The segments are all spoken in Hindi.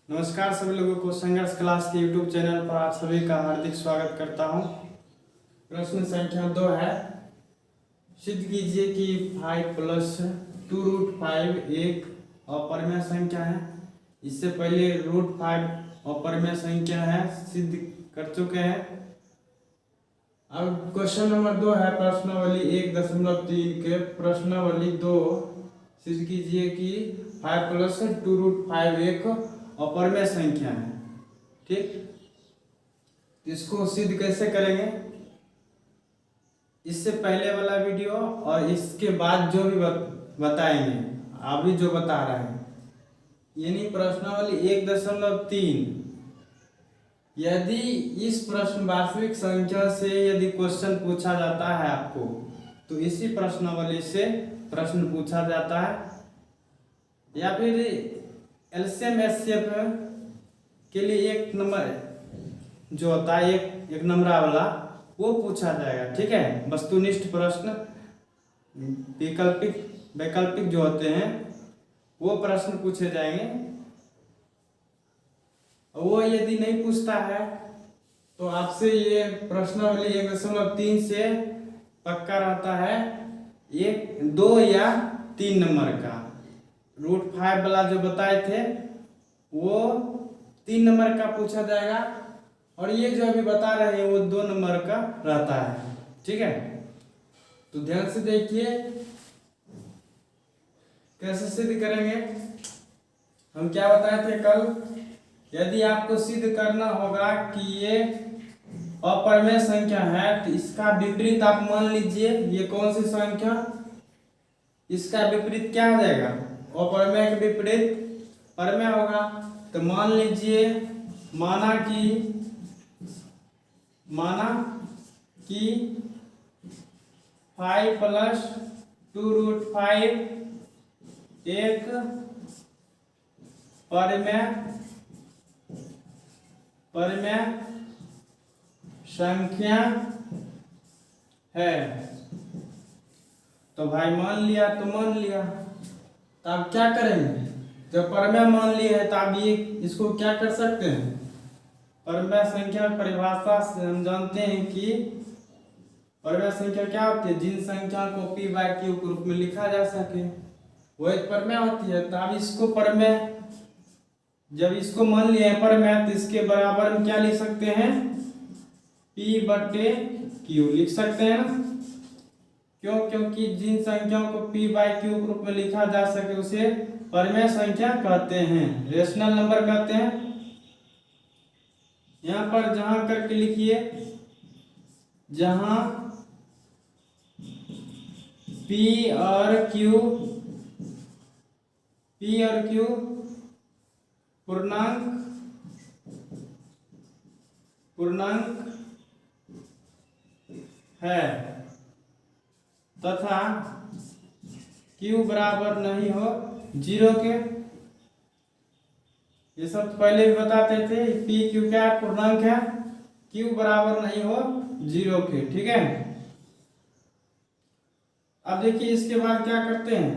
नमस्कार सभी लोगों को संघर्ष क्लास के यूट्यूब चैनल पर आप सभी का हार्दिक स्वागत करता हूं। प्रश्न संख्या 2 है, सिद्ध कीजिए कि 5 प्लस 2√5 एक अपरिमेय संख्या है। इससे पहले √5 अपरिमेय संख्या है, सिद्ध कर चुके हैं। अब क्वेश्चन नंबर 2 है प्रश्नावली 1.3 के प्रश्नावली 2, सिद्ध कीजिए कि 5 प्लस 2√5 एक अपरिमेय संख्या है। ठीक, इसको सिद्ध कैसे करेंगे, इससे पहले वाला वीडियो और इसके बाद जो भी बताएंगे, अभी जो बता रहे हैं, यानी प्रश्नावली 1.3, यदि इस प्रश्न वास्तविक संख्या से यदि क्वेश्चन पूछा जाता है आपको, तो इसी प्रश्नावली से प्रश्न पूछा जाता है। या फिर एलसीएम एचसीएफ के लिए एक नंबर जो होता है, एक नंबरा वाला, वो पूछा जाएगा। ठीक है, वस्तुनिष्ठ प्रश्न, वैकल्पिक जो होते हैं वो प्रश्न पूछे जाएंगे। वो यदि नहीं पूछता है तो आपसे ये प्रश्नावली 1.3 से पक्का रहता है 1, 2 या 3 नंबर का। √5 वाला जो बताए थे वो 3 नंबर का पूछा जाएगा, और ये जो अभी बता रहे हैं वो 2 नंबर का रहता है। ठीक है, तो ध्यान से देखिए कैसे सिद्ध करेंगे। हम क्या बताए थे कल, यदि आपको सिद्ध करना होगा कि ये अपरिमेय संख्या है, तो इसका विपरीत आप मान लीजिए, ये कौन सी संख्या, इसका विपरीत क्या हो जाएगा, अपरिमेय के विपरीत परिमेय होगा। तो मान लीजिए, माना कि 5 प्लस 2√5 एक परिमेय संख्या है। तो भाई मान लिया तो मान लिया, तो आप क्या करेंगे, जब परिमेय मान लिया है तो आप ये इसको क्या कर सकते हैं, परिमेय संख्या परिभाषा से हम जानते हैं कि परिमेय संख्या क्या होती है, जिन संख्या को p/q के रूप में लिखा जा सके वो एक परिमेय होती है। तो आप इसको परिमेय, जब इसको मान लिया है परिमेय, तो इसके बराबर में क्या लिख सकते हैं, p/q लिख सकते हैं ना। क्यों? क्योंकि जिन संख्याओं को p/q के रूप में लिखा जा सके उसे परिमेय संख्या कहते हैं, रेशनल नंबर कहते हैं। यहां पर जहां करके लिखिए, जहां p और q पूर्णांक है तथा q बराबर नहीं हो 0 के। ये सब पहले भी बताते थे, p q क्या पूर्णांक है, q बराबर नहीं हो 0 के। ठीक है, अब देखिए इसके बाद क्या करते हैं,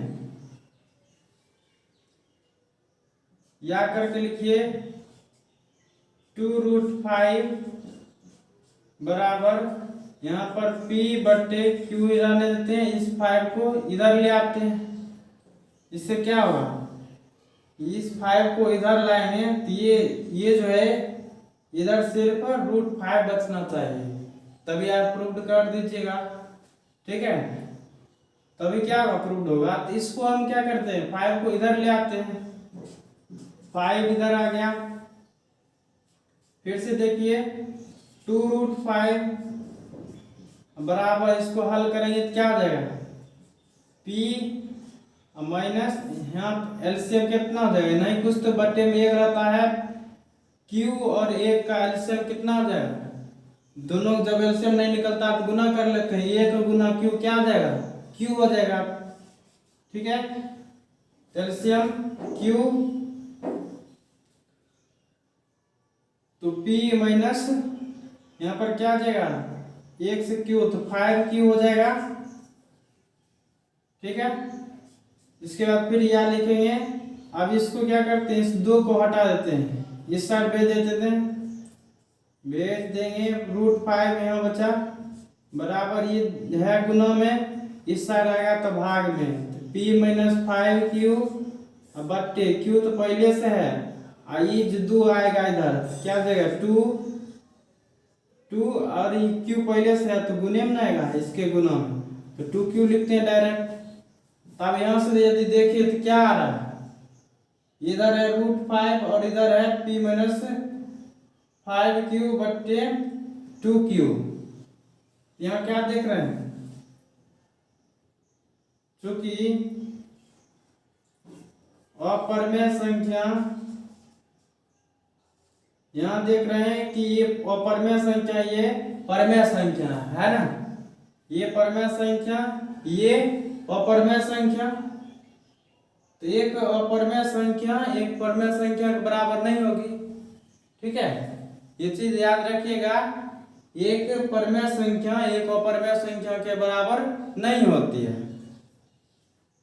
या करके लिखिए 2√5 बराबर, यहाँ पर p/q रहने देते हैं, इस 5 को इधर ले आते हैं। इससे क्या होगा, इस 5 को इधर लाएंगे तो ये जो है इधर सिर्फ √5 बचना चाहिए, तभी आप प्रूव्ड कर दीजिएगा। ठीक है, तभी क्या होगा, प्रूव्ड होगा। तो इसको हम क्या करते हैं, 5 को इधर ले आते हैं, 5 इधर आ गया। फिर से देखिए 2√5 बराबर, इसको हल करेंगे तो क्या हो जाएगा, p माइनस, यहाँ एलसीएम कितना हो जाएगा, नहीं कुछ तो बट्टे में 1 रहता है, q और 1 का एलसीएम कितना हो जाएगा, दोनों जब एलसीएम नहीं निकलता तो गुना कर लेते हैं, 1 गुना q क्या हो जाएगा, q हो जाएगा। ठीक है, एलसीएम q, तो p माइनस यहाँ पर क्या आ जाएगा, 1 से q, तो 5q हो जाएगा। ठीक है, इसके बाद फिर यह लिखेंगे अब इसको क्या करते हैं, इस 2 को हटा देते हैं, इस साइड भेज देते हैं, भेज देंगे। √5 यहाँ बचा, बराबर ये है गुना में, इस साइड आएगा तो भाग में, तो p-5q बट्टे q तो पहले से है, और ये जो 2 आएगा इधर क्या देगा 2 और ये q पहले से है तो गुने में आएगा, इसके गुना में, तो 2q लिखते हैं डायरेक्ट। तब यहाँ से यदि देखिए तो क्या आ रहा है, इधर है √5 और इधर है p-5q बट्टे 2q। यहाँ क्या देख रहे हैं, चूंकि अपरिमेय संख्या, यहाँ देख रहे हैं कि ये अपरिमेय संख्या, ये परिमेय संख्या है ना, ये परिमेय संख्या, ये अपरिमेय संख्या, तो एक अपरिमेय संख्या एक परिमेय संख्या के बराबर नहीं होगी। ठीक है, ये चीज याद रखिएगा, एक परिमेय संख्या एक अपरिमेय संख्या के बराबर नहीं होती है।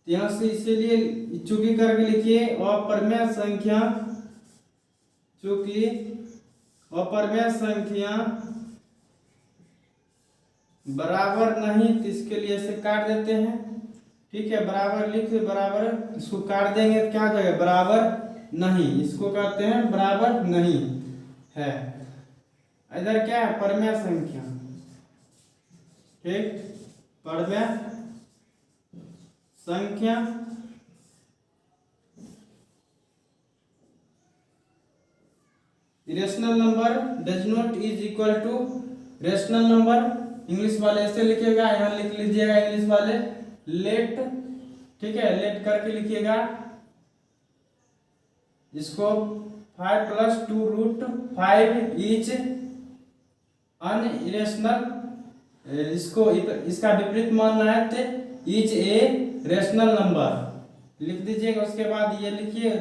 यहाँ से इसीलिए चूंकि करके लिखिए अपरिमेय संख्या, चूंकि अपरिमेय संख्या बराबर नहीं, तो इसके लिए इसे काट देते हैं। ठीक है, बराबर लिख, बराबर इसको काट देंगे तो क्या हो जाएगा, बराबर नहीं, इसको कहते हैं बराबर नहीं है। इधर क्या है, परिमेय संख्या। ठीक, परिमेय संख्या irrational number does not is equal to rational number. English वाले ऐसे लिखिएगा, यहाँ लिख लीजिएगा इंग्लिश वाले लेट। ठीक है, लेट करके लिखिएगा इसको 5 + 2√5 इज अनइरेशनल, इसको इसका विपरीत मानना है तो इज ए रेशनल नंबर लिख दीजिएगा। उसके बाद ये लिखिए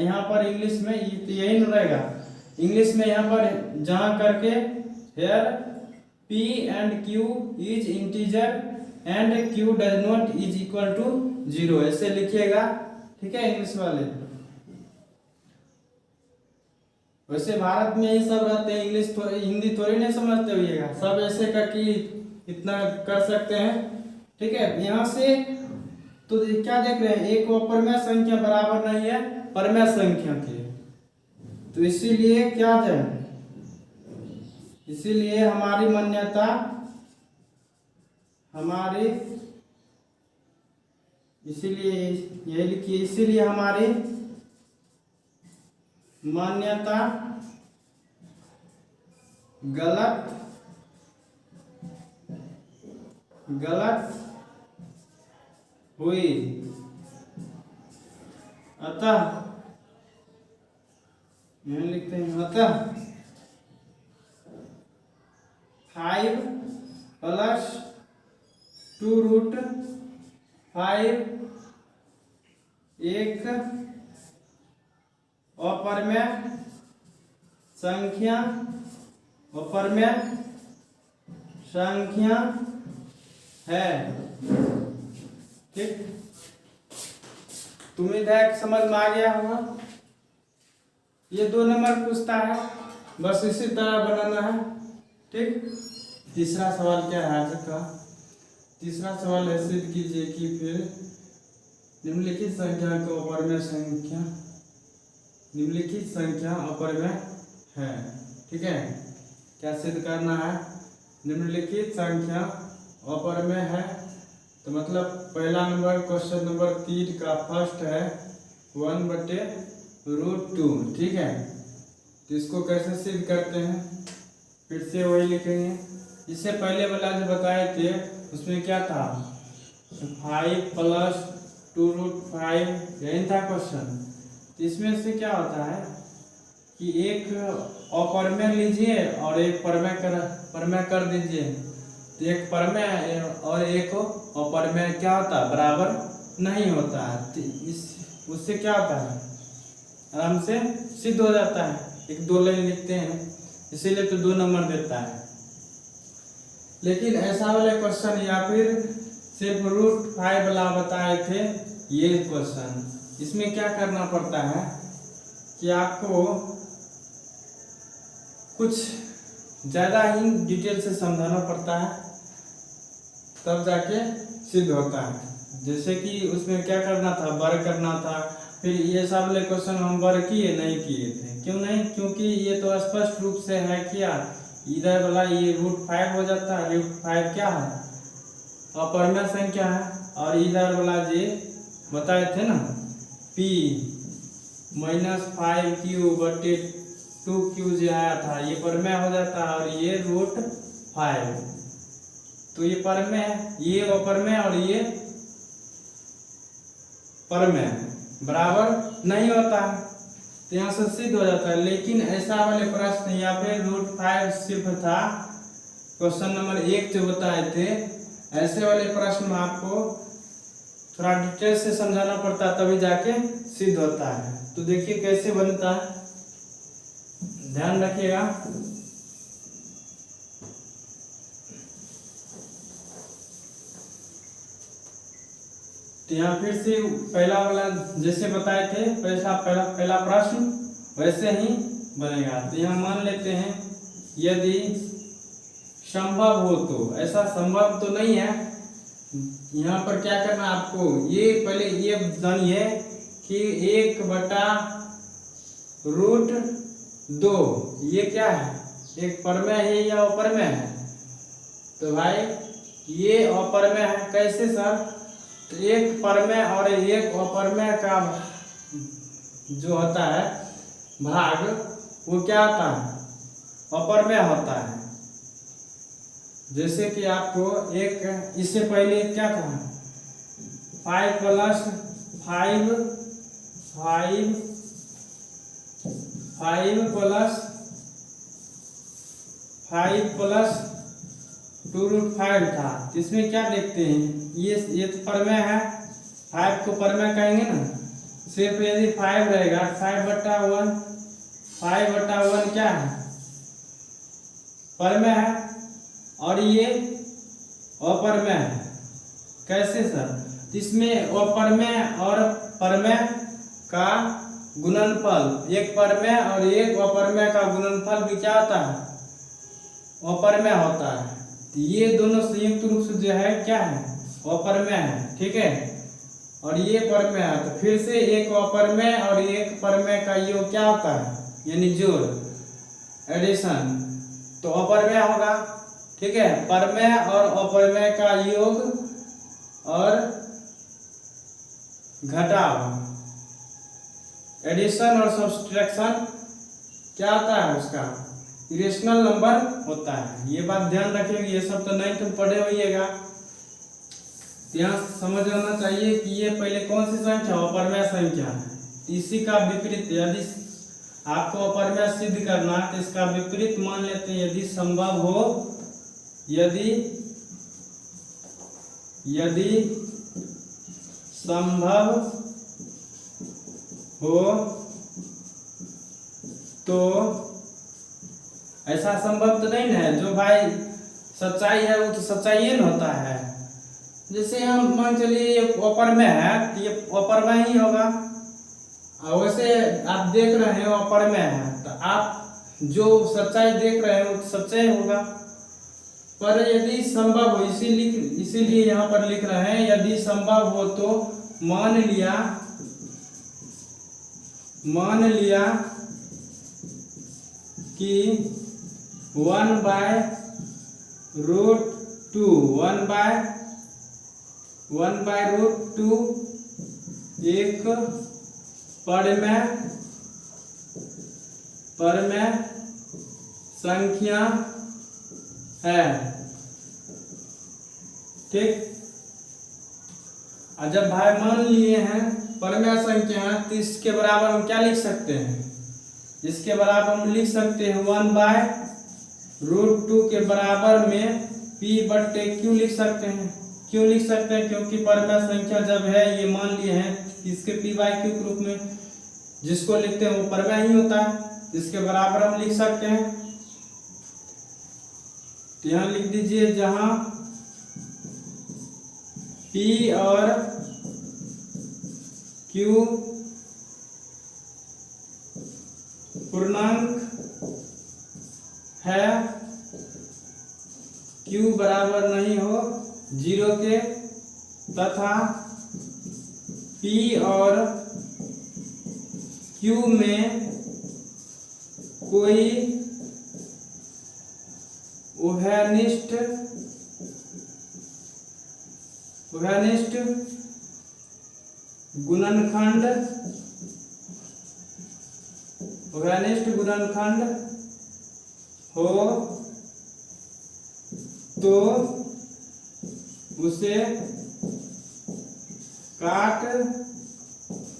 यहाँ पर इंग्लिश में तो यही रहेगा, इंग्लिश में यहाँ पर जहाँ करके here p and q is integer and q does not is equal to 0 ऐसे लिखिएगा। ठीक है, इंग्लिश वाले। वैसे भारत में ही सब रहते हैं, इंग्लिश हिंदी थोड़ी नहीं समझते होइएगा, सब ऐसे करके इतना कर सकते हैं। ठीक है, यहाँ से तो क्या देख रहे हैं, एक अपरिमेय संख्या बराबर नहीं है परिमेय संख्या के, तो इसीलिए क्या है, इसीलिए हमारी मान्यता, हमारी, इसीलिए यही लिखिए, इसीलिए हमारी मान्यता गलत हुई। अतः यहाँ लिखते हैं, अतः 5 + 2√5 एक अपरिमेय संख्या, अपरिमेय संख्या है। ठीक, तुम्हें समझ में आ गया होगा। ये 2 नंबर पूछता है, बस इसी तरह बनाना है। ठीक, तीसरा सवाल क्या है आज का, तीसरा सवाल ऐसे कीजिए कि फिर निम्नलिखित संख्या को अपरिमेय संख्या, निम्नलिखित संख्या अपरिमेय है। ठीक है, क्या सिद्ध करना है, निम्नलिखित संख्या अपरिमेय है, तो मतलब पहला नंबर क्वेश्चन नंबर 3 का फर्स्ट है 1/√2। ठीक है, तो इसको कैसे सिद्ध करते हैं, फिर से वही लिखेंगे। इससे पहले वाला जो बताए थे उसमें क्या था, 5 + 2√5 यही था क्वेश्चन। तो इसमें से क्या होता है कि एक अपरिमेय लीजिए और एक परिमेय कर दीजिए, तो एक परिमेय और एक अपरिमेय क्या होता है, बराबर नहीं होता है। तो उससे क्या होता है, आराम से सिद्ध हो जाता है। 1-2 लाइन लिखते हैं, इसीलिए तो 2 नंबर देता है। लेकिन ऐसा वाला क्वेश्चन या फिर सिर्फ √5 वाला बताए थे, ये क्वेश्चन इसमें क्या करना पड़ता है कि आपको कुछ ज़्यादा ही डिटेल से समझाना पड़ता है, तब जाके सिद्ध होता है। जैसे कि उसमें क्या करना था, वर्ग करना था। फिर ये सब वाले क्वेश्चन हम वर्ग किए नहीं किए थे, क्यों नहीं? क्योंकि ये तो स्पष्ट रूप से है क्या, इधर वाला ये √5 हो जाता है। √5 क्या है? अपरिमेय संख्या है। और इधर वाला ये बताए थे ना, p -5q/2q जो आया था, ये परिमेय हो जाता है। और ये √5, तो ये परिमेय, ये अपरिमेय और ये परिमेय बराबर नहीं होता है, तो यहाँ से सिद्ध हो जाता है। लेकिन ऐसा वाले प्रश्न यहाँ पे √5 सिर्फ था, क्वेश्चन नंबर 1 जो बताए थे, ऐसे वाले प्रश्न में आपको थोड़ा डिटेल से समझाना पड़ता है, तभी जाके सिद्ध होता है। तो देखिए कैसे बनता है, ध्यान रखिएगा। तो यहाँ फिर से पहला वाला जैसे बताए थे, पहला प्रश्न वैसे ही बनेगा। तो यहाँ मान लेते हैं यदि संभव हो तो, ऐसा संभव तो नहीं है। यहाँ पर क्या करना आपको, ये पहले ये जानिए कि 1/√2 ये क्या है, एक परिमेय है या अपरिमेय है? तो भाई ये अपरिमेय है। कैसे सर? तो एक परिमेय और एक अपरिमेय का जो होता है भाग, वो क्या होता है? अपरिमेय होता है। जैसे कि आपको एक, इससे पहले क्या कहा, 5 + 5 +2√5 था। इसमें क्या देखते हैं, ये तो परिमेय है, 5 को परिमेय कहेंगे ना। सिर्फ यदि 5 रहेगा, 5/1 क्या है? परिमेय है। और ये अपरिमेय है। कैसे सर? इसमें अपरिमेय और परिमेय का गुणनफल, एक परिमेय और एक अपरिमेय का गुणनफल भी क्या होता है? अपरिमेय होता है। तो ये दोनों संयुक्त रूप से जो है क्या है? अपरिमेय है, ठीक है। और ये परिमेय है, तो फिर से एक अपरिमेय और एक परिमेय का योग क्या होता है? यानी जोड़, एडिशन। तो अपरिमेय होगा, ठीक है। परिमेय और अपरिमेय का योग और घटाव, एडिशन और सब्सट्रैक्शन क्या होता है? उसका इरेशनल नंबर होता है। ये बात ध्यान रखिएगा, ये सब तो नहीं तो पढ़े होइएगा। यहाँ समझ आना चाहिए कि ये पहले कौन सी संख्या, अपरिमेय संख्या है। इसी का विपरीत, यदि आपको अपरिमेय सिद्ध करना है तो इसका विपरीत मान लेते हैं। यदि संभव हो, यदि संभव हो तो, ऐसा संभव तो नहीं है। जो भाई सच्चाई है वो तो सच्चाई ही होता है। जैसे हम मान चलिए अपरिमेय है, तो ये अपरिमेय ही होगा। और वैसे आप देख रहे हैं अपरिमेय है, तो आप जो सच्चाई देख रहे हैं वो तो सच्चाई होगा। पर यदि संभव हो, इसीलिए यहाँ पर लिख रहे हैं यदि संभव हो तो मान लिया कि 1/√2 एक परिमेय संख्या है, ठीक। और जब भाई मान लिए हैं परिमेय संख्या है, तो इसके बराबर हम क्या लिख सकते हैं? इसके बराबर हम लिख सकते हैं 1/√2 के बराबर में p/q लिख सकते हैं। क्यों लिख सकते हैं? क्योंकि परिमेय संख्या जब है, ये मान लिए हैं इसके p/q के रूप में, जिसको लिखते हैं वो परिमेय ही होता है। इसके बराबर हम लिख सकते हैं। तो यहाँ लिख दीजिए, जहां p और q Q पूर्णांक है, Q बराबर नहीं हो 0 के, तथा P और Q में कोई उभयनिष्ठ गुणनखंड हो तो उसे काट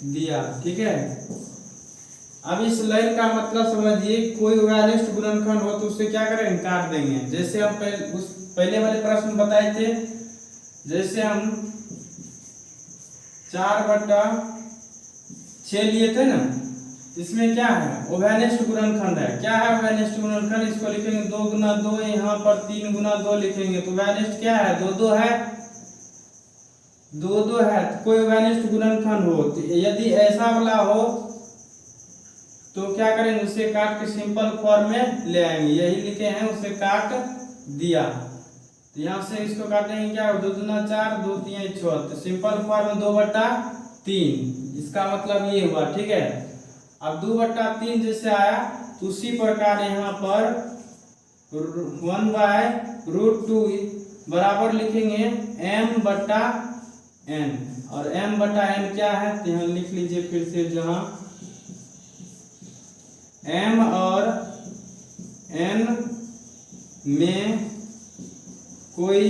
दिया। ठीक है, अब इस लाइन का मतलब समझिए, कोई उभयनिष्ठ गुणनखंड हो तो उसे क्या करेंगे, काट देंगे। जैसे हम पहले वाले प्रश्न बताए थे, जैसे हम 4/6 लिए थे ना, इसमें क्या है, उभयनिष्ठ गुणनखंड है। क्या है उभयनिष्ठ गुणनखंड, इसको लिखेंगे 2 गुना 2, यहाँ पर 3 गुना 2 लिखेंगे, तो उभयनिष्ठ क्या है, 2 है, 2 है। तो कोई उभयनिष्ठ गुणनखंड हो तो यदि ऐसा वाला हो तो क्या करेंगे, उसे काट के सिंपल फॉर्म में ले आएंगे। यही लिखे हैं, उसे काट दिया। तो यहाँ से इसको काटेंगे, क्या 2 दूना 4, 2 3 6, तो सिंपल फॉर्म 2/3। इसका मतलब ये हुआ। ठीक है, अब 2/3 जैसे आया तो उसी प्रकार यहाँ पर 1/√2 बराबर लिखेंगे m/n, और m/n क्या है, तो यहाँ लिख लीजिए फिर से, जहाँ m और n में कोई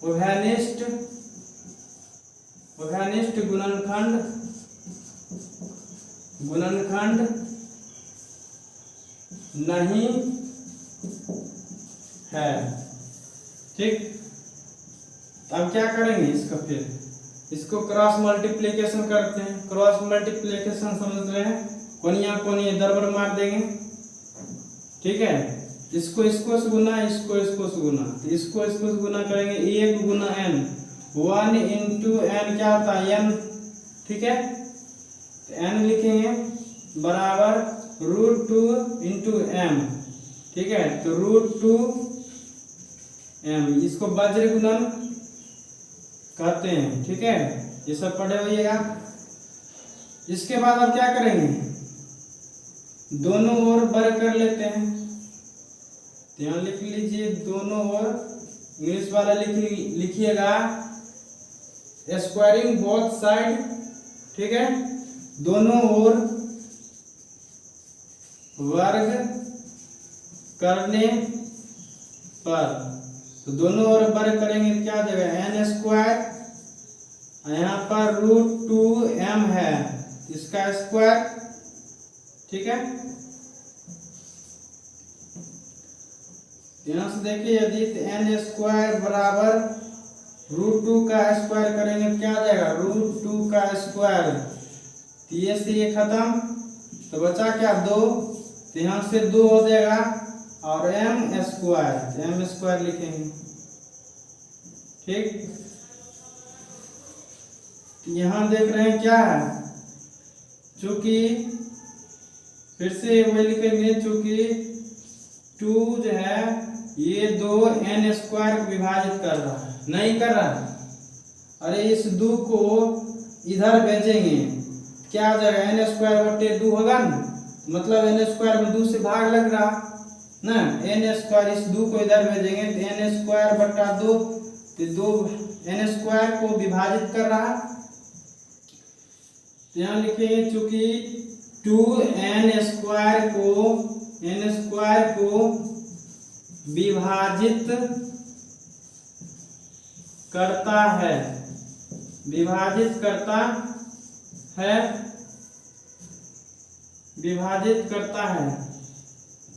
उभयनिष्ठ गुणनखंड नहीं है। ठीक, अब क्या करेंगे इसका, फिर इसको क्रॉस मल्टीप्लिकेशन करते हैं। क्रॉस मल्टीप्लिकेशन समझ रहे हैं, कोनिया कोनिया दरबर मार देंगे। ठीक है, इसको से गुना, इसको से गुना, तो इसको से गुना करेंगे, 1 गुना n, 1 इंटू n क्या होता है, n। ठीक है, तो n लिखेंगे बराबर √2 इंटू m। ठीक है, तो √2m, इसको वज्र गुणन कहते हैं। ठीक है, ये सब पढ़े होइएगा। इसके बाद अब क्या करेंगे, दोनों ओर वर्ग कर लेते हैं। तो यहाँ लिख लीजिए, दोनों ओर, इंग्लिश वाला लिखिएगा स्क्वायरिंग बोथ साइड। ठीक है, दोनों ओर वर्ग करने पर, तो दोनों ओर वर्ग करेंगे तो क्या आ जाएगा, n², यहाँ पर √2m है, इसका स्क्वायर। ठीक है, यहाँ से देखिए, यदि n² बराबर √2 का स्क्वायर करेंगे तो क्या आ जाएगा, √2 का स्क्वायर। तो ये से ये खत्म, तो बचा क्या, 2, तो यहाँ से 2 हो जाएगा, और m² लिखेंगे। ठीक, यहाँ देख रहे हैं क्या है, चूंकि फिर से वही लिखेंगे, चूंकि 2 जो है ये 2 n² को विभाजित कर रहा है, नहीं कर रहा है। अरे इस 2 को इधर भेजेंगे, क्या आ जाएगा, n²/2 होगा ना, मतलब n² में 2 से भाग लग रहा ना, n², इस 2 को इधर भेजेंगे तो n²/2, तो 2 n² को विभाजित कर रहा। तो यहाँ लिखेंगे, चूंकि 2n² को विभाजित करता है,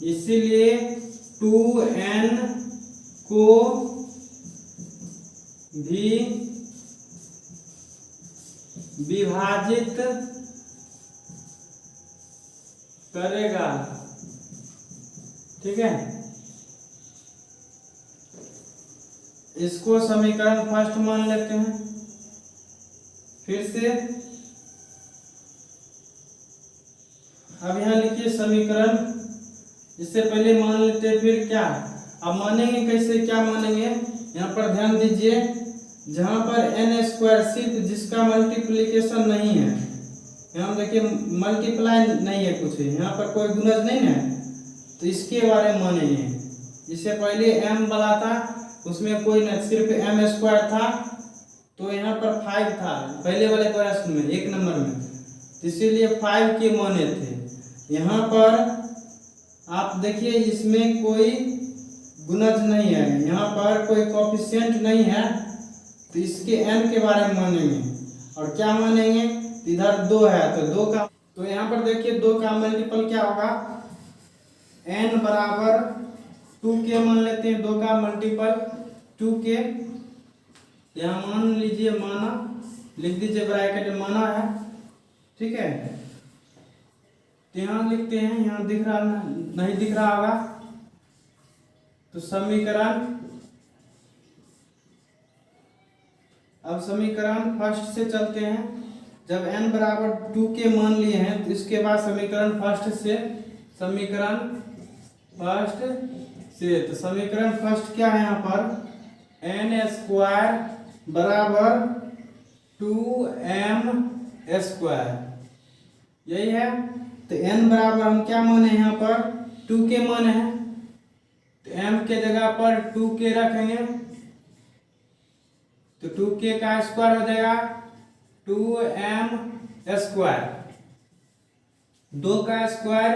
इसीलिए 2n को भी विभाजित करेगा। ठीक है, इसको समीकरण फर्स्ट मान लेते हैं। फिर से अब यहाँ लिखिए समीकरण, इससे पहले मान लेते फिर क्या, अब मानेंगे कैसे, क्या मानेंगे, यहाँ पर ध्यान दीजिए, जहां पर n स्क्वायर सिर्फ जिसका मल्टीप्लिकेशन नहीं है, यहाँ देखिए मल्टीप्लाई नहीं है कुछ, यहाँ पर कोई गुणज नहीं है, तो इसके बारे में मानेंगे। इससे पहले m वाला था, उसमें कोई नहीं, सिर्फ m स्क्वायर था, तो यहाँ पर 5 था पहले वाले प्रश्न में 1 नंबर में, तो इसीलिए 5 के माने थे। यहाँ पर आप देखिए इसमें कोई गुणज नहीं है, यहाँ पर कोई कोएफिशिएंट नहीं है, तो इसके n के बारे में मानेंगे। और क्या मानेंगे, इधर 2 है तो 2 का, तो यहाँ पर देखिए 2 का मल्टीपल क्या होगा, n बराबर 2k मान लेते हैं, 2 का मल्टीपल 2k, यहाँ मान लीजिए, माना लिख दीजिए ब्रैकेट में, माना है, ठीक है। तो यहाँ लिखते हैं, यहाँ दिख रहा नहीं दिख रहा होगा, तो समीकरण, अब समीकरण फर्स्ट से चलते हैं। जब n बराबर 2k मान लिए हैं, तो इसके बाद समीकरण फर्स्ट से, समीकरण फर्स्ट से, तो समीकरण फर्स्ट क्या है, यहाँ पर n स्क्वायर बराबर 2m स्क्वायर, यही है। तो n बराबर हम क्या माने, यहाँ पर 2k माने हैं, तो m के जगह पर 2k रखेंगे, तो 2k का स्क्वायर हो जाएगा 2m स्क्वायर, 2 का स्क्वायर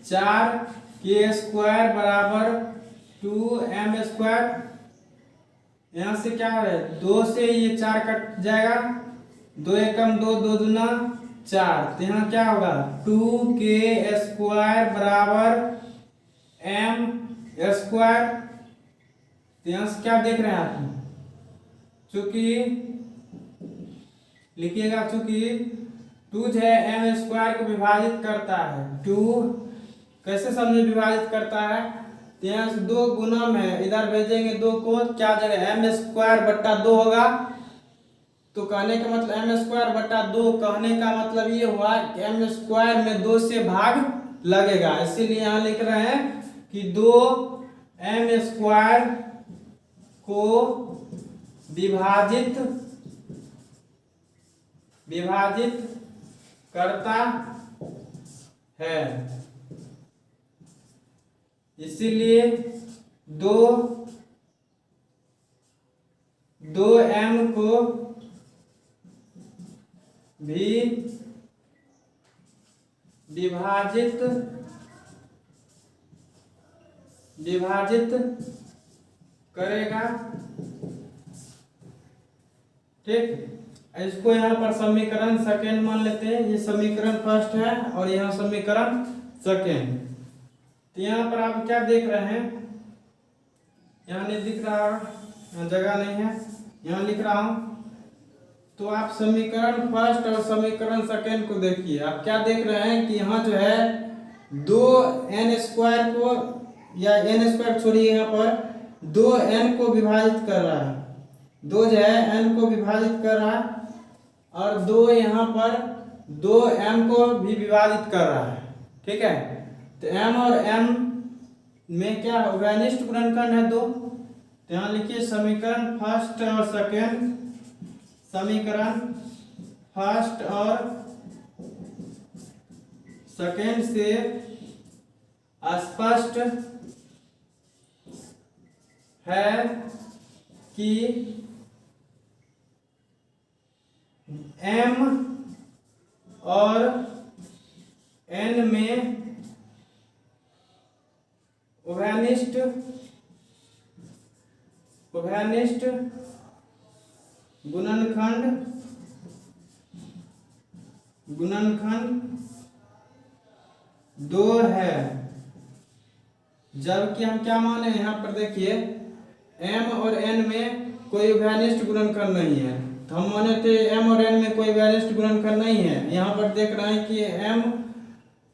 4k स्क्वायर बराबर 2m स्क्वायर। यहाँ से क्या है, 2 से ये 4 कट जाएगा, 2 एकम 2, 2 दूना 4, तो यहाँ क्या होगा 2k स्क्वायर बराबर m स्क्वायर। तो यहाँ से क्या देख रहे हैं आप, चूंकि लिखिएगा, चूंकि 2 जो है m स्क्वायर को विभाजित करता है, 2 कैसे समझे विभाजित करता है, तो यहाँ से 2 गुना में इधर भेजेंगे 2 को, क्या जगह m स्क्वायर बट्टा 2 होगा, तो कहने का मतलब m स्क्वायर बट्टा 2, कहने का मतलब ये हुआ कि m स्क्वायर में 2 से भाग लगेगा, इसीलिए यहाँ लिख रहे हैं कि 2m स्क्वायर को विभाजित करता है, इसीलिए 2m को भी विभाजित करेगा, ठीक। इसको यहाँ पर समीकरण सेकेंड मान लेते हैं, ये समीकरण फर्स्ट है और यहाँ समीकरण सेकेंड। तो यहाँ पर आप क्या देख रहे हैं, यहाँ नहीं दिख रहा, यहाँ जगह नहीं है, यहाँ लिख रहा हूं, तो आप समीकरण फर्स्ट और समीकरण सेकेंड को देखिए, आप क्या देख रहे हैं कि यहाँ जो है 2n स्क्वायर को, या n स्क्वायर छोड़िए, यहाँ पर 2n को विभाजित कर रहा है, 2 जो है n को विभाजित कर रहा है, और 2 यहाँ पर 2m को भी विभाजित कर रहा है, ठीक है। तो m और m में क्या उभयनिष्ठ गुणनखंड है 2, तो यहाँ लिखिए समीकरण फर्स्ट और सेकेंड, समीकरण फर्स्ट और सेकेंड से स्पष्ट है कि m और n में उभयनिष्ठ गुणनखंड 2 है, जबकि हम क्या माने, यहाँ पर देखिए m और n में कोई उभयनिष्ठ गुणनखंड नहीं है, तो हम माने थे m और n में कोई उभयनिष्ठ गुणनखंड नहीं है। यहाँ पर देख रहे हैं कि m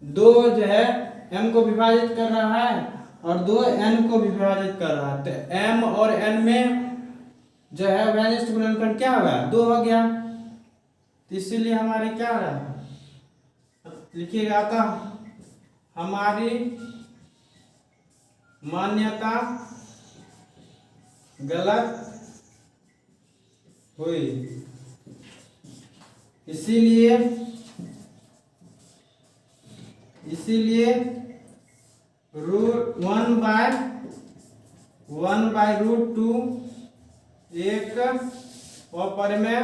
2 जो है m को विभाजित कर रहा है और 2 n को विभाजित कर रहा है, तो m और n में जो है उभयनिष्ठ गुणनखंड क्या होगा, 2 हो गया, तो इसीलिए हमारे क्या रहा, लिखिएगा था हमारी मान्यता गलत हुई, इसीलिए रूट 1/√2 एक अपरमेय,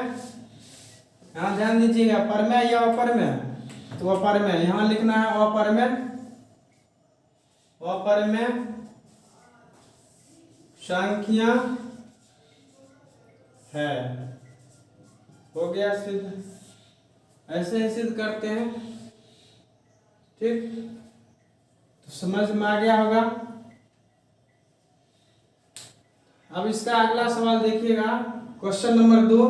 यहाँ ध्यान दीजिएगा परमेय या अपरमेय, तो अपरमेय यहाँ लिखना है अपरमेय संख्या है। हो गया सिद्ध, ऐसे ही सिद्ध करते हैं। ठीक, तो समझ में आ गया होगा। अब इसका अगला सवाल देखिएगा, क्वेश्चन नंबर 2,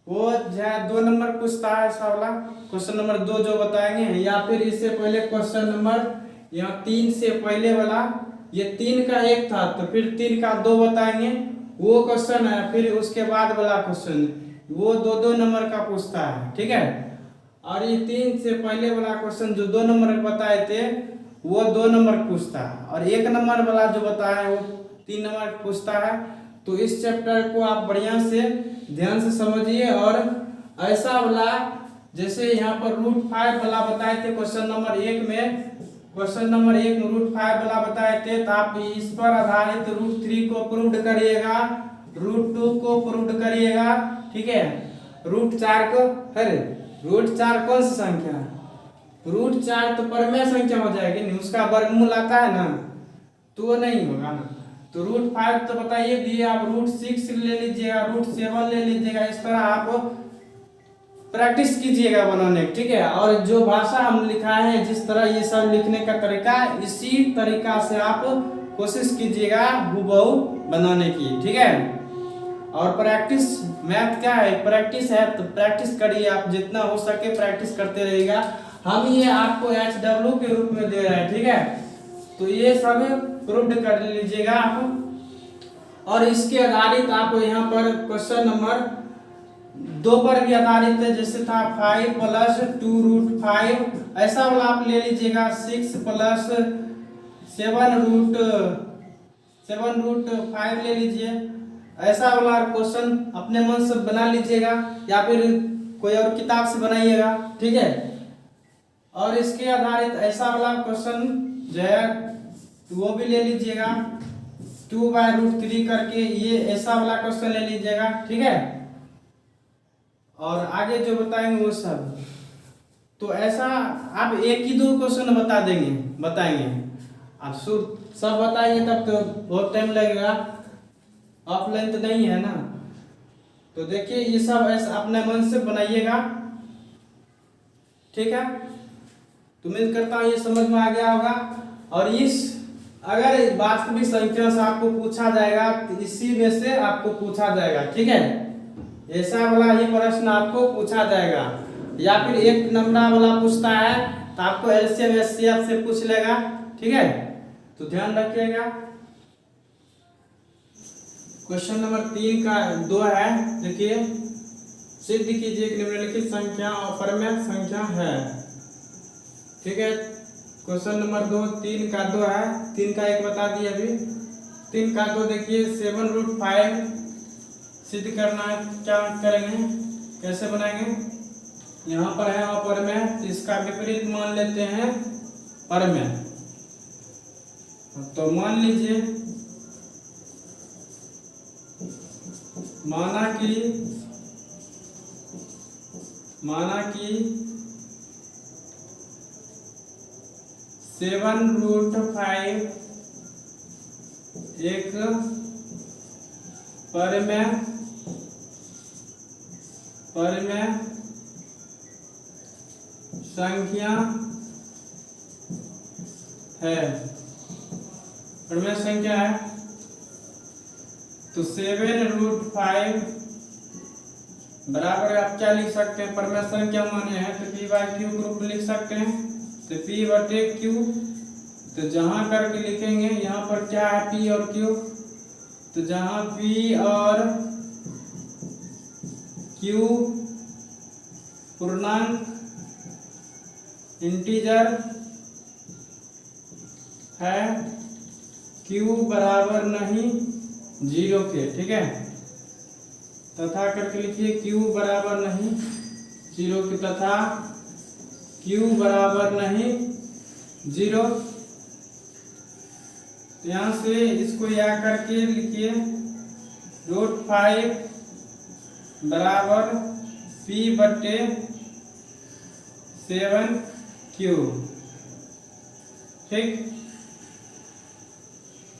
वो जो है 2 नंबर पूछता है ऐसा वाला क्वेश्चन नंबर 2 जो बताएंगे, या फिर इससे पहले क्वेश्चन नंबर यहाँ 3 से पहले वाला, ये 3 का 1 था तो फिर 3 का 2 बताएंगे, वो क्वेश्चन है। फिर उसके बाद वाला क्वेश्चन वो 2-2 नंबर का पूछता है। ठीक है, और ये 3 से पहले वाला क्वेश्चन जो 2 नंबर बताए थे वो 2 नंबर पूछता है, और 1 नंबर वाला जो बताया है वो 3 नंबर पूछता है। तो इस चैप्टर को आप बढ़िया से ध्यान से समझिए, और ऐसा वाला जैसे यहाँ पर √5 वाला बताए थे क्वेश्चन नंबर 1 में, √5 वाला बताए थे, तो आप इस पर आधारित √3 को प्रूव करिएगा, √2 को प्रूव करिएगा। ठीक है, √4 को, अरे √4 कौन सी संख्या है, √4 तो परमेय संख्या हो जाएगी नहीं, उसका वर्गमूल आता है ना, तो वो नहीं होगा ना। तो √5 तो बताइए दिए, आप √6 ले लीजिएगा, √7 ले लीजिएगा, इस तरह आप प्रैक्टिस कीजिएगा बनाने। ठीक है, और जो भाषा हम लिखाए हैं, जिस तरह ये सब लिखने का तरीका, इसी तरीका से आप कोशिश कीजिएगा हूबहू बनाने की। ठीक है, और प्रैक्टिस, मैथ क्या है, प्रैक्टिस है, तो प्रैक्टिस करिए, आप जितना हो सके प्रैक्टिस करते रहिएगा। हम ये आपको HW के रूप में दे रहे हैं। ठीक है, तो ये सब प्रूव कर लीजिएगा आप, और इसके आधारित आप यहाँ पर क्वेश्चन नंबर 2 पर भी आधारित है, जैसे था 5 + 2√5, ऐसा वाला आप ले लीजिएगा, 6 + 7√5 ले लीजिए, ऐसा वाला क्वेश्चन अपने मन से बना लीजिएगा, या फिर कोई और किताब से बनाइएगा। ठीक है, और इसके आधारित ऐसा वाला क्वेश्चन जो है वो भी ले लीजिएगा, 2/√3 करके, ये ऐसा वाला क्वेश्चन ले लीजिएगा। ठीक है, और आगे जो बताएंगे वो सब, तो ऐसा आप 1 ही 2 क्वेश्चन बताएंगे, आप सब बताइए तब तो बहुत टाइम लगेगा, ऑफलाइन तो नहीं है ना। तो देखिए ये सब ऐसा अपने मन से बनाइएगा। ठीक है, तो उम्मीद करता हूँ ये समझ में आ गया होगा। और इस अगर वास्तविक संख्या से आपको पूछा जाएगा तो इसी में से आपको पूछा जाएगा। ठीक है, ऐसा वाला ही प्रश्न आपको पूछा जाएगा, या फिर 1 नंबर वाला पूछता है तो आपको LCM HCF से पूछ लेगा। ठीक है, तो ध्यान रखिएगा। क्वेश्चन नंबर 3 का 2 है, देखिए, सिद्ध कीजिए कि निम्नलिखित संख्या अपरमेय संख्या है। ठीक है, क्वेश्चन नंबर 2, 3 का 2 है, 3 का 1 बता दिए अभी, 3 का 2 देखिए, 7√5 सिद्ध करना है, क्या करेंगे, कैसे बनाएंगे, यहाँ पर है अपरमेय, तो इसका विपरीत मान लेते हैं परमेय। तो मान लीजिए, माना कि 7√5 एक परमेय संख्या है, परमेय संख्या है। तो 7√5 बराबर आप क्या लिख सकते हैं, परमेय संख्या माने हैं तो P/Q ग्रुप लिख सकते हैं, तो P/Q, तो जहां करके लिखेंगे यहाँ पर क्या है P और Q, तो जहां P और Q पूर्णांक इंटीजर है q बराबर नहीं 0 के, ठीक है। तथा करके लिखिए q बराबर नहीं 0 के, तथा q बराबर नहीं 0। तो यहाँ से इसको या करके लिखिए √5 बराबर p बट्टे 7q, ठीक।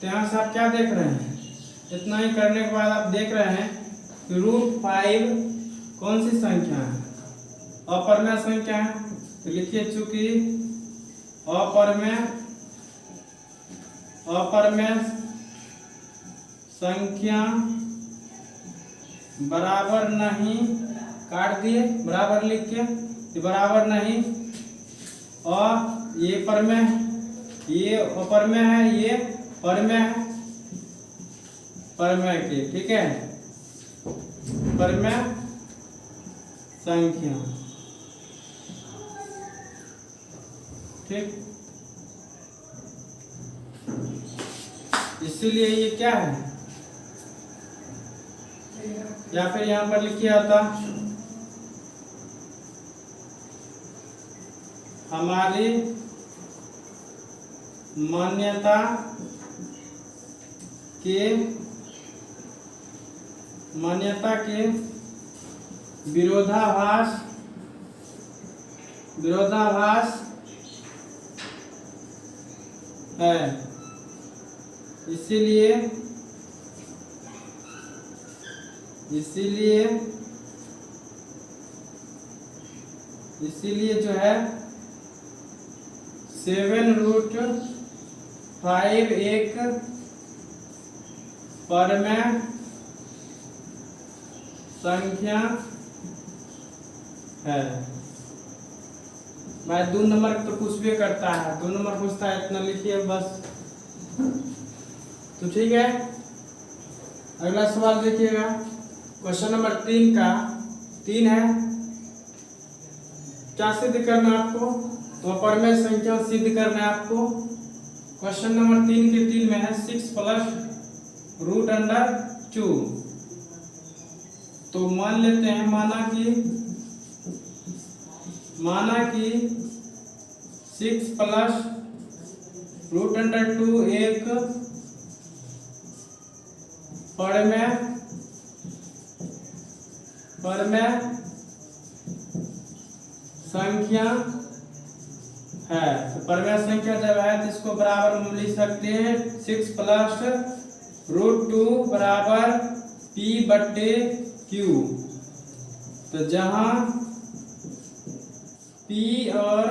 तो यहाँ से आप क्या देख रहे हैं, इतना ही करने के बाद आप देख रहे हैं कि √5 कौन सी संख्या है, अपरमेय संख्या है। तो लिखिए चूंकि अपरमेय संख्या बराबर नहीं, काट दिए बराबर लिख के, ये बराबर नहीं, और ये परमेय, ये अपरमेय है, ये परमेय है, परमेय के, ठीक है, परमेय संख्या, ठीक। इसीलिए ये क्या है, या फिर यहां पर लिखिए आता हमारी मान्यता के विरोधाभास है, इसीलिए जो है 7√5 एक परमेय संख्या है। भाई 2 नंबर तो कुछ भी करता है, 2 नंबर पूछता है, इतना लिखिए बस। तो ठीक है, अगला सवाल देखिएगा, क्वेश्चन नंबर 3 का 3 है, क्या सिद्ध करना है आपको, तो परमेय संख्या सिद्ध करना है आपको। क्वेश्चन नंबर 3 के 3 में है 6 + √2। तो मान लेते हैं, माना कि 6 + √2 एक परमेय संख्या है। तो परमेय संख्या जब है तो इसको बराबर हम लिख सकते हैं 6 + √2 बराबर p बट्टे q। तो जहां p और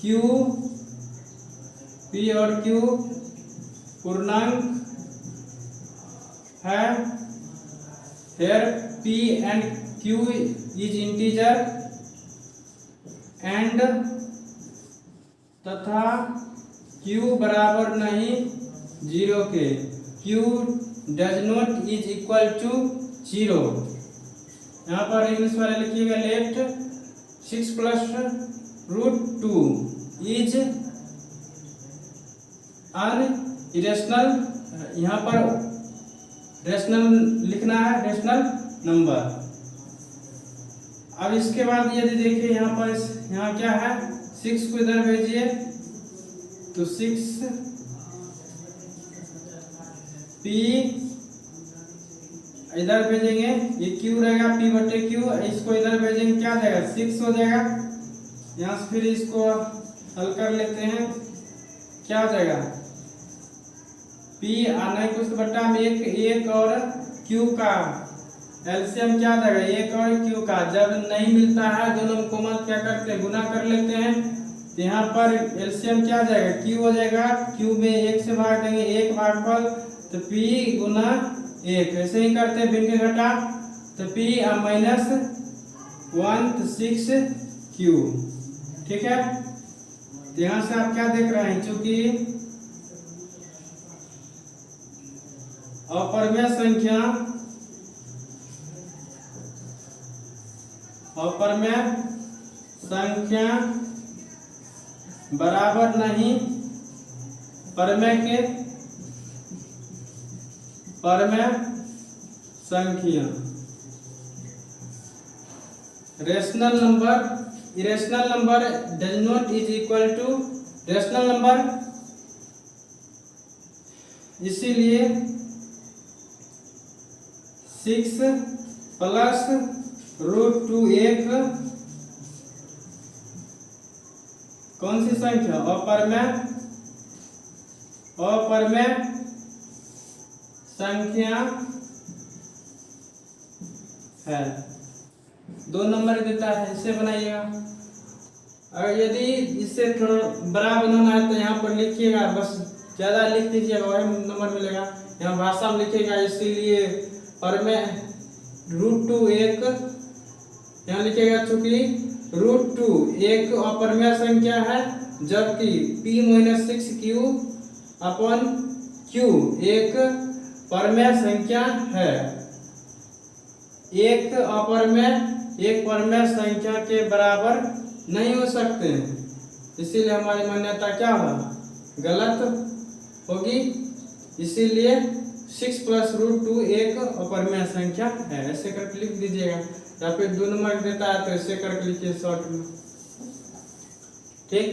q पूर्णांक है, here p and q is integer and तथा q बराबर नहीं 0 के, q does not is equal to 0। यहाँ पर इंग्लिश वाले लिखिएगा लेफ्ट 6 + √2 इज अन इरेशनल, यहाँ पर रेशनल लिखना है, रेशनल नंबर। अब इसके बाद यदि देखिए यहाँ पर, यहाँ क्या है, 6 को इधर भेजिए तो 6 p इधर भेजेंगे, ये q रहेगा p बटे q, इसको इधर भेजेंगे क्या जाएगा 6 हो जाएगा। यहाँ से फिर इसको हल कर लेते हैं, क्या हो जाएगा p आना कुछ बट्टा में 1 और q का एलसीएम क्या जाएगा 1 और q का। जब नहीं मिलता है दोनों को कॉमन क्या करते हैं, गुना कर लेते हैं। तो यहाँ पर एलसीएम क्या जाएगा q हो जाएगा, q में 1 से भाग देंगे 1 भागफल, तो p गुना 1, ऐसे ही करते हैं भिन्न के घटा, तो p -1 तो 6q, ठीक है। तो यहाँ से आप क्या देख रहे हैं, चूंकि अपरमेय संख्या अपरमेय संख्या बराबर नहीं परमेय के परमेय संख्या। Rational number irrational number does not is equal to rational number, इसीलिए 6 प्लस √2 एक कौन सी संख्या? अपरमेय संख्या है। 2 नंबर देता है, इसे बनाइएगा। अगर यदि इससे थोड़ा बड़ा बनाना है तो यहाँ पर लिखिएगा, बस ज़्यादा लिख दीजिएगा, वही नंबर मिलेगा। यहाँ भाषा में लिखिएगा, इसीलिए परमेय √2 एक यहाँ लिखिएगा, चूंकि √2 एक अपरमेय संख्या है, जबकि P-6Q/Q एक परमेय संख्या है। एक परमेय संख्या के बराबर नहीं हो सकते हैं, इसीलिए हमारी मान्यता क्या होगा? गलत होगी। इसीलिए 6 प्लस √2 एक अपरमेय संख्या है। ऐसे करके लिख दीजिएगा, या फिर 2 नंबर देता है तो ऐसे करके लिखिए शॉर्ट में, ठीक।